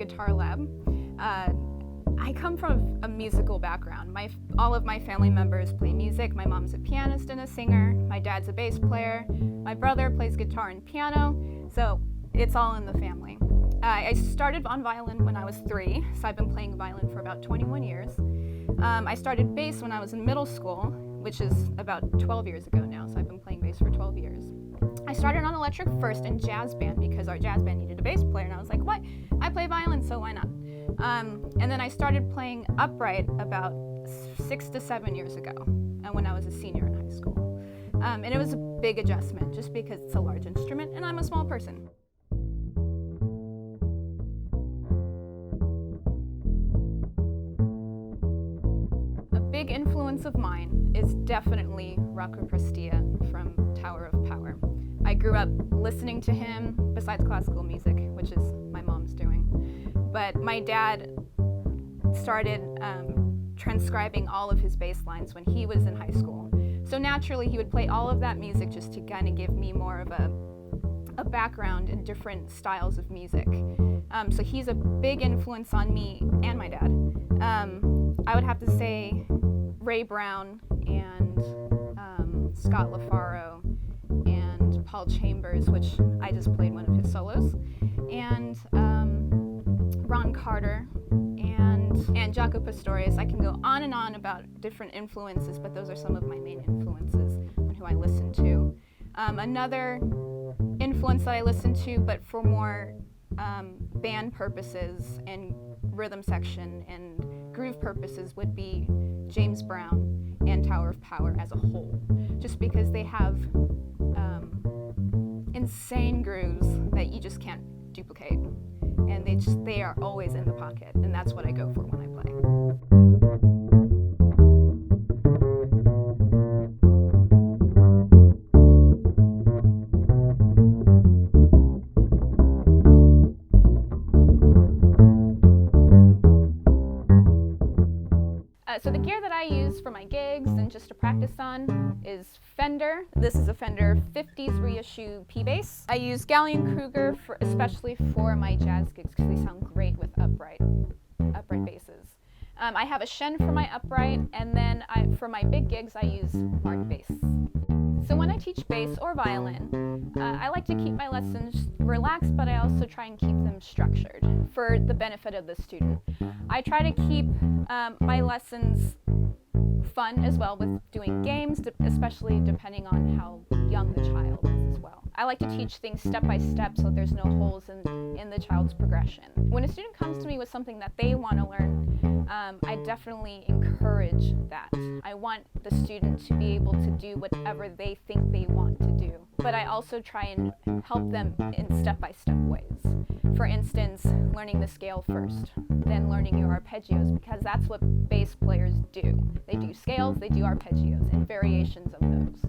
Guitar Lab. I come from a musical background. All of my family members play music. My mom's a pianist and a singer. My dad's a bass player. My brother plays guitar and piano. So it's all in the family. I started on violin when I was 3, so I've been playing violin for about 21 years. I started bass when I was in middle school, which is about 12 years ago now, so I've been playing bass for 12 years. I started on electric first in jazz band because our jazz band needed a bass player, and I was like, what? I play violin, so why not? And then I started playing upright about 6 to 7 years ago, and when I was a senior in high school. And it was a big adjustment just because it's a large instrument and I'm a small person. A big influence of mine is definitely Rocco Prestia from Tower of Power. I grew up listening to him, besides classical music, which is my mom's doing. But my dad started transcribing all of his bass lines when he was in high school. So naturally, he would play all of that music just to kind of give me more of a background in different styles of music. So he's a big influence on me and my dad. I would have to say Ray Brown and Scott LaFaro and Paul Chambers, which I just played one of his solos, and Ron Carter and Jaco Pastorius. I can go on and on about different influences, but those are some of my main influences on who I listen to. Another influence that I listen to, but for more band purposes and rhythm section and groove purposes, would be James Brown and Tower of Power as a whole, just because they have insane grooves that you just can't duplicate, and they are always in the pocket, and that's what I go for when I play. So the gear that I use for my gigs and just to practice on is Fender. This is a Fender 50s reissue P-Bass. I use Gallien-Kruger especially for my jazz gigs because they sound great with upright basses. I have a Shen for my upright, and then for my big gigs I use Mark bass. So when I teach bass or violin, I like to keep my lessons relaxed, but I also try and keep them structured for the benefit of the student. I try to keep my lessons fun as well with doing games, especially depending on how young the child is as well. I like to teach things step by step so there's no holes in the child's progression. When a student comes to me with something that they want to learn, I definitely encourage that. I want the student to be able to do whatever they think they want to do. But I also try and help them in step-by-step ways. For instance, learning the scale first, then learning your arpeggios, because that's what bass players do. They do scales, they do arpeggios, and variations of those.